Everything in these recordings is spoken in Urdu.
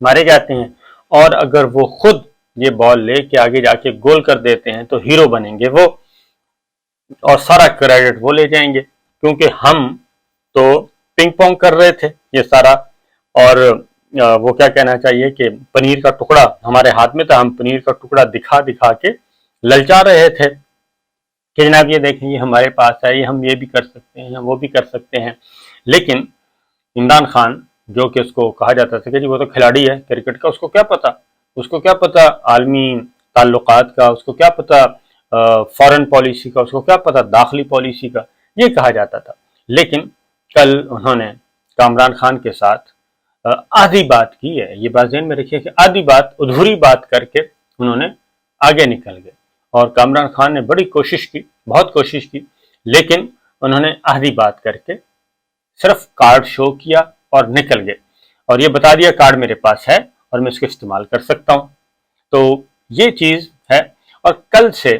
مارے جاتے ہیں، اور اگر وہ خود یہ بال لے کے آگے جا کے گول کر دیتے ہیں تو ہیرو بنیں گے وہ، اور سارا کریڈٹ وہ لے جائیں گے، کیونکہ ہم تو پنگ پونگ کر رہے تھے یہ سارا، اور وہ کیا کہنا چاہیے کہ پنیر کا ٹکڑا ہمارے ہاتھ میں تھا، ہم پنیر کا ٹکڑا دکھا دکھا کے للچا رہے تھے کہ جناب یہ دیکھیں یہ ہمارے پاس ہے، یہ ہم یہ بھی کر سکتے ہیں، وہ بھی کر سکتے ہیں۔ لیکن عمران خان جو کہ اس کو کہا جاتا تھا کہ جی وہ تو کھلاڑی ہے کرکٹ کا، اس کو کیا پتا، اس کو کیا پتا عالمی تعلقات کا، اس کو کیا پتا فارن پالیسی کا، اس کو کیا پتا داخلی پالیسی کا، یہ کہا جاتا تھا۔ لیکن کل انہوں نے کامران خان کے ساتھ آدھی بات کی ہے، یہ بات ذہن میں رکھیے کہ آدھی بات، ادھوری بات کر کے انہوں نے آگے نکل گئے، اور کامران خان نے بڑی کوشش کی، بہت کوشش کی، لیکن انہوں نے آدھی بات کر کے صرف کارڈ شو کیا اور نکل گئے، اور یہ بتا دیا کارڈ میرے پاس ہے اور میں اس کو استعمال کر سکتا ہوں۔ تو یہ چیز ہے، اور کل سے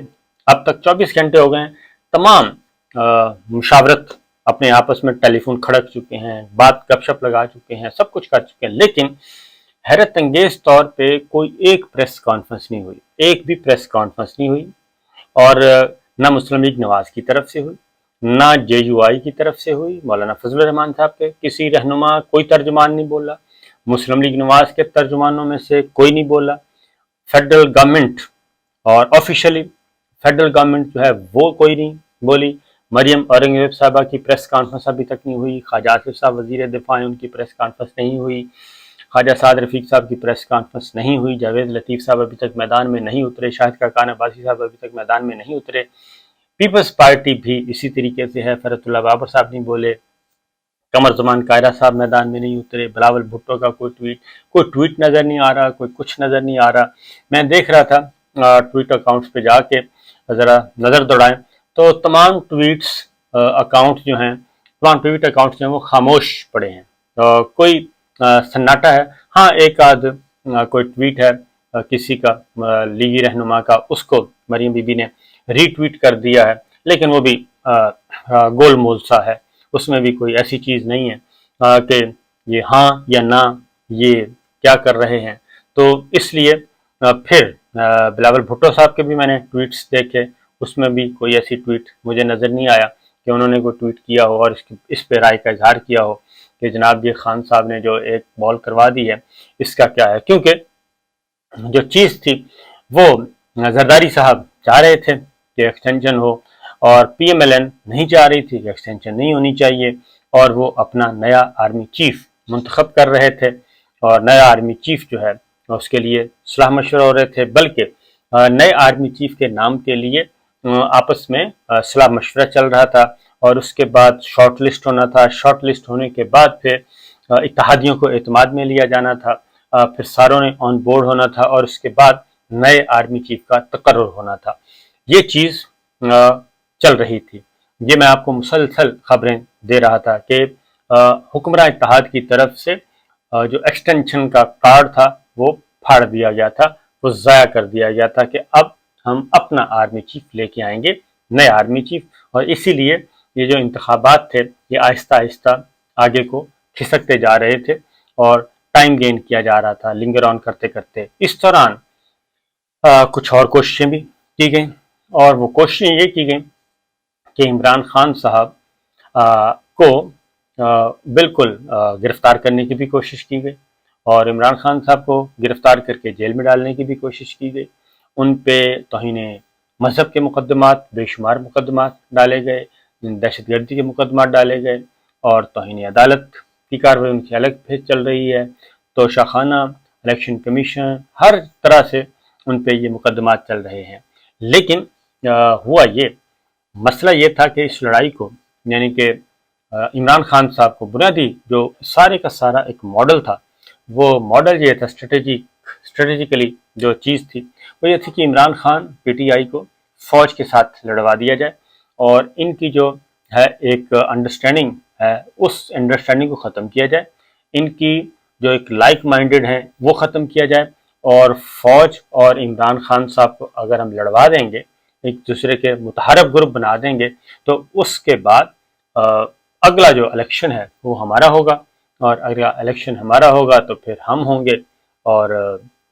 اب تک 24 گھنٹے ہو گئے ہیں، تمام مشاورت اپنے آپس میں ٹیلی فون کھڑک چکے ہیں، بات گپ شپ لگا چکے ہیں، سب کچھ کر چکے ہیں، لیکن حیرت انگیز طور پہ کوئی ایک پریس کانفرنس نہیں ہوئی، ایک بھی پریس کانفرنس نہیں ہوئی، اور نہ مسلم لیگ نواز کی طرف سے ہوئی، نہ جے یو آئی کی طرف سے ہوئی، مولانا فضل الرحمان صاحب کے کسی رہنما کوئی ترجمان نہیں بولا، مسلم لیگ نواز کے ترجمانوں میں سے کوئی نہیں بولا، فیڈرل گورنمنٹ اور آفیشلی فیڈرل گورنمنٹ جو ہے وہ کوئی نہیں بولی، مریم اورنگزیب صاحبہ کی پریس کانفرنس ابھی تک نہیں ہوئی، خواجہ آصف صاحب وزیر دفاع ان کی پریس کانفرنس نہیں ہوئی، خواجہ سعد رفیق صاحب کی پریس کانفرنس نہیں ہوئی، جاوید لطیف صاحب ابھی تک میدان میں نہیں اترے، شاہد خاقان عباسی صاحب ابھی تک میدان میں نہیں اترے، پیپلز پارٹی بھی اسی طریقے سے ہے، فرحت اللہ بابر صاحب نہیں بولے، قمر زمان قاہرہ صاحب میدان میں نہیں اترے، بلاول بھٹو کا کوئی ٹویٹ نظر نہیں آ رہا، کوئی کچھ نظر نہیں آ رہا۔ میں دیکھ رہا تھا ٹویٹ اکاؤنٹس پہ جا کے ذرا نظر دوڑائیں تو تمام ٹویٹس اکاؤنٹ جو ہیں، تمام ٹویٹ اکاؤنٹس جو ہیں وہ خاموش پڑے ہیں، کوئی سناٹا ہے، ہاں ایک آدھ کوئی ٹویٹ ہے کسی کا لیگی رہنما کا، اس کو مریم بی بی نے ری ٹویٹ کر دیا ہے، لیکن وہ بھی گول مول سا ہے، اس میں بھی کوئی ایسی چیز نہیں ہے کہ یہ ہاں یا نہ یہ کیا کر رہے ہیں۔ تو اس لیے پھر بلاول بھٹو صاحب کے بھی میں نے ٹویٹس دیکھے، اس میں بھی کوئی ایسی ٹویٹ مجھے نظر نہیں آیا کہ انہوں نے کوئی ٹویٹ کیا ہو اور اس پہ رائے کا اظہار کیا ہو کہ جناب یہ خان صاحب نے جو ایک بال کروا دی ہے اس کا کیا ہے، کیونکہ جو چیز تھی وہ زرداری صاحب چاہ رہے تھے کہ ایکسٹینشن ہو، اور پی ایم ایل این نہیں چاہ رہی تھی کہ ایکسٹینشن نہیں ہونی چاہیے، اور وہ اپنا نیا آرمی چیف منتخب کر رہے تھے، اور نیا آرمی چیف جو ہے اس کے لیے صلاح مشورہ ہو رہے تھے، بلکہ نئے آرمی چیف کے نام کے لیے آپس میں صلاح مشورہ چل رہا تھا، اور اس کے بعد شارٹ لسٹ ہونا تھا، شارٹ لسٹ ہونے کے بعد پھر اتحادیوں کو اعتماد میں لیا جانا تھا، پھر ساروں نے آن بورڈ ہونا تھا، اور اس کے بعد نئے آرمی چیف کا تقرر ہونا تھا۔ یہ چیز چل رہی تھی، یہ میں آپ کو مسلسل خبریں دے رہا تھا کہ حکمراں اتحاد کی طرف سے جو ایکسٹینشن کا کارڈ تھا وہ پھاڑ دیا گیا تھا، وہ ضائع کر دیا گیا تھا کہ اب ہم اپنا آرمی چیف لے کے آئیں گے، نئے آرمی چیف، اور اسی لیے یہ جو انتخابات تھے یہ آہستہ آہستہ آگے کو کھسکتے جا رہے تھے، اور ٹائم گین کیا جا رہا تھا لنگر آن کرتے کرتے۔ اس دوران کچھ اور کوششیں بھی کی گئیں، اور وہ کوششیں یہ کی گئیں کہ عمران خان صاحب کو بالکل گرفتار کرنے کی بھی کوشش کی گئی، اور عمران خان صاحب کو گرفتار کر کے جیل میں ڈالنے کی بھی کوشش کی گئی، ان پہ توہین مذہب کے مقدمات، بے شمار مقدمات ڈالے گئے، دہشت گردی کے مقدمات ڈالے گئے، اور توہین عدالت کی کارروائی ان کی الگ پھر چل رہی ہے، توشہ خانہ، الیکشن کمیشن، ہر طرح سے ان پہ یہ مقدمات چل رہے ہیں۔ لیکن ہوا یہ مسئلہ یہ تھا کہ اس لڑائی کو، یعنی کہ عمران خان صاحب کو بنیادی جو سارے کا سارا ایک ماڈل تھا، وہ ماڈل یہ تھا اسٹریٹجیکلی جو چیز تھی وہ یہ تھی کہ Imran Khan P T I کو فوج کے ساتھ لڑوا دیا جائے، اور ان کی جو ہے ایک انڈرسٹینڈنگ ہے اس انڈرسٹینڈنگ کو ختم کیا جائے، ان کی جو ایک لائک مائنڈڈ ہیں وہ ختم کیا جائے، اور فوج اور عمران خان صاحب کو اگر ہم لڑوا دیں گے، ایک دوسرے کے متحارب گروپ بنا دیں گے، تو اس کے بعد اگلا جو الیکشن ہے وہ ہمارا ہوگا، اور اگلا الیکشن ہمارا ہوگا تو پھر ہم ہوں گے اور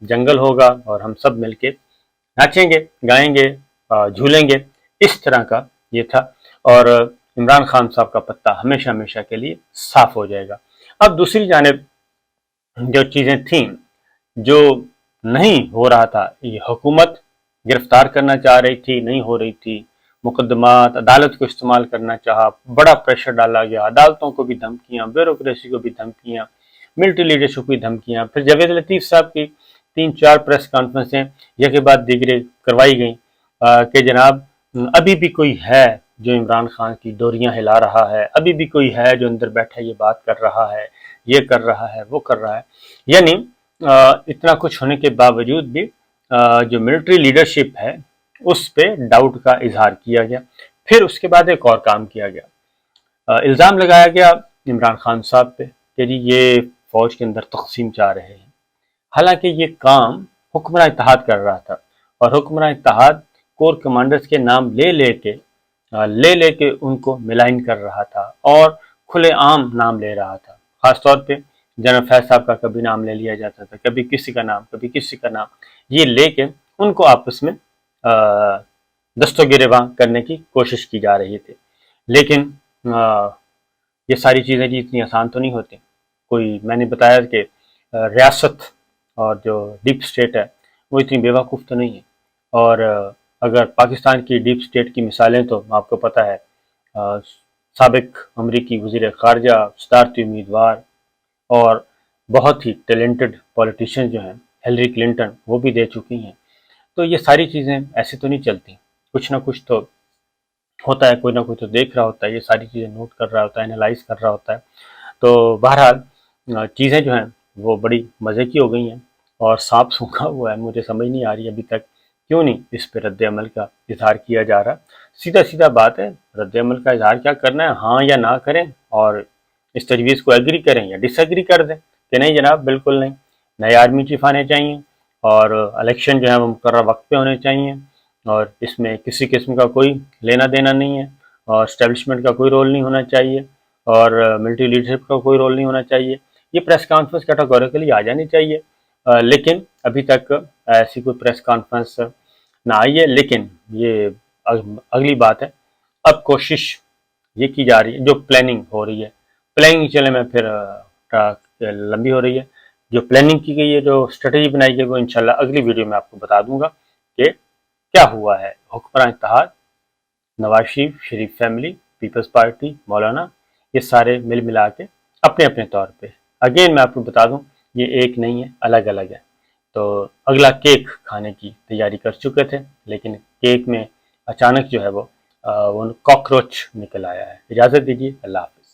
جنگل ہوگا اور ہم سب مل کے ناچیں گے، گائیں گے، جھولیں گے، اس طرح کا یہ تھا، اور عمران خان صاحب کا پتہ ہمیشہ ہمیشہ کے لیے صاف ہو جائے گا۔ اب دوسری جانب جو چیزیں تھیں، جو نہیں ہو رہا تھا، یہ حکومت گرفتار کرنا چاہ رہی تھی، نہیں ہو رہی تھی، مقدمات، عدالت کو استعمال کرنا چاہا، بڑا پریشر ڈالا گیا، عدالتوں کو بھی دھمکیاں، بیوروکریسی کو بھی دھمکیاں، ملٹری لیڈرشپ کو بھی دھمکیاں، پھر جاوید لطیف صاحب کی 3-4 پریس کانفرنسیں یہ کے بعد دیگرے کروائی گئیں کہ جناب ابھی بھی کوئی ہے جو عمران خان کی ڈوریاں ہلا رہا ہے، ابھی بھی کوئی ہے جو اندر بیٹھا یہ بات کر رہا ہے، یہ کر رہا ہے، وہ کر رہا ہے۔ یعنی اتنا کچھ ہونے کے باوجود بھی جو ملٹری لیڈرشپ ہے اس پہ ڈاؤٹ کا اظہار کیا گیا۔ پھر اس کے بعد ایک اور کام کیا گیا، الزام لگایا گیا عمران خان صاحب پہ کہ جی یہ فوج کے اندر تقسیم چاہ رہے ہیں، حالانکہ یہ کام حکمراں اتحاد کر رہا تھا، اور حکمراں اتحاد کور کمانڈرز کے نام لے کے ان کو ملائن کر رہا تھا اور کھلے عام نام لے رہا تھا۔ خاص طور پہ جنرل فیض صاحب کا کبھی نام لے لیا جاتا تھا، کبھی کسی کا نام، کبھی کسی کا نام، یہ لے کے ان کو آپس میں دست و گریباں کرنے کی کوشش کی جا رہی تھی۔ لیکن یہ ساری چیزیں جی اتنی آسان تو نہیں ہوتی۔ کوئی میں نے بتایا کہ ریاست اور جو ڈیپ سٹیٹ ہے وہ اتنی بے وقوف تو نہیں ہے، اور اگر پاکستان کی ڈیپ سٹیٹ کی مثالیں تو آپ کو پتہ ہے، سابق امریکی وزیر خارجہ، صدارتی امیدوار اور بہت ہی ٹیلنٹڈ پولیٹیشین جو ہیں، ہیلری کلنٹن، وہ بھی دے چکی ہیں۔ تو یہ ساری چیزیں ایسے تو نہیں چلتی، کچھ نہ کچھ تو ہوتا ہے، کوئی نہ کوئی تو دیکھ رہا ہوتا ہے، یہ ساری چیزیں نوٹ کر رہا ہوتا ہے، انالائز کر رہا ہوتا ہے۔ تو بہرحال چیزیں جو ہیں وہ بڑی مزے کی ہو گئی ہیں، اور سانپ سونکھا ہوا ہے، مجھے سمجھ نہیں آ رہی ابھی تک کیوں نہیں اس پہ رد عمل کا اظہار کیا جا رہا۔ سیدھا بات ہے، رد عمل کا اظہار کیا کرنا ہے، ہاں یا نہ کریں، اور اس تجویز کو ایگری کریں یا ڈس ایگری کر دیں کہ نہیں جناب بالکل نہیں، نئے آرمی چیف آنے چاہیے، اور الیکشن جو ہے وہ مقررہ وقت پہ ہونے چاہیے، اور اس میں کسی قسم کا کوئی لینا دینا نہیں ہے، اور اسٹیبلشمنٹ کا کوئی رول نہیں ہونا چاہیے، اور ملٹری لیڈرشپ کا کوئی رول نہیں ہونا چاہیے۔ یہ پریس کانفرنس کیٹاگوریکلی آ جانی چاہیے، لیکن ابھی تک ایسی کوئی پریس کانفرنس نہ آئی ہے۔ لیکن یہ اگلی بات ہے، اب کوشش یہ کی جا رہی ہے، جو پلاننگ ہو رہی ہے، پلاننگ چلے میں پھر لمبی ہو رہی ہے، جو پلاننگ کی گئی ہے، جو اسٹریٹجی بنائی گئی، وہ انشاءاللہ اگلی ویڈیو میں آپ کو بتا دوں گا کہ کیا ہوا ہے۔ حکمراں اتحاد، Nawaz Sharif family, Peoples party, مولانا، یہ سارے مل ملا کے اپنے اپنے طور پہ، اگین میں آپ کو بتا دوں یہ ایک نہیں ہے، الگ الگ ہے۔ تو اگلا کیک کھانے کی تیاری کر چکے تھے، لیکن کیک میں اچانک جو ہے وہ کاکروچ نکل آیا ہے۔ اجازت دیجیے، اللہ حافظ۔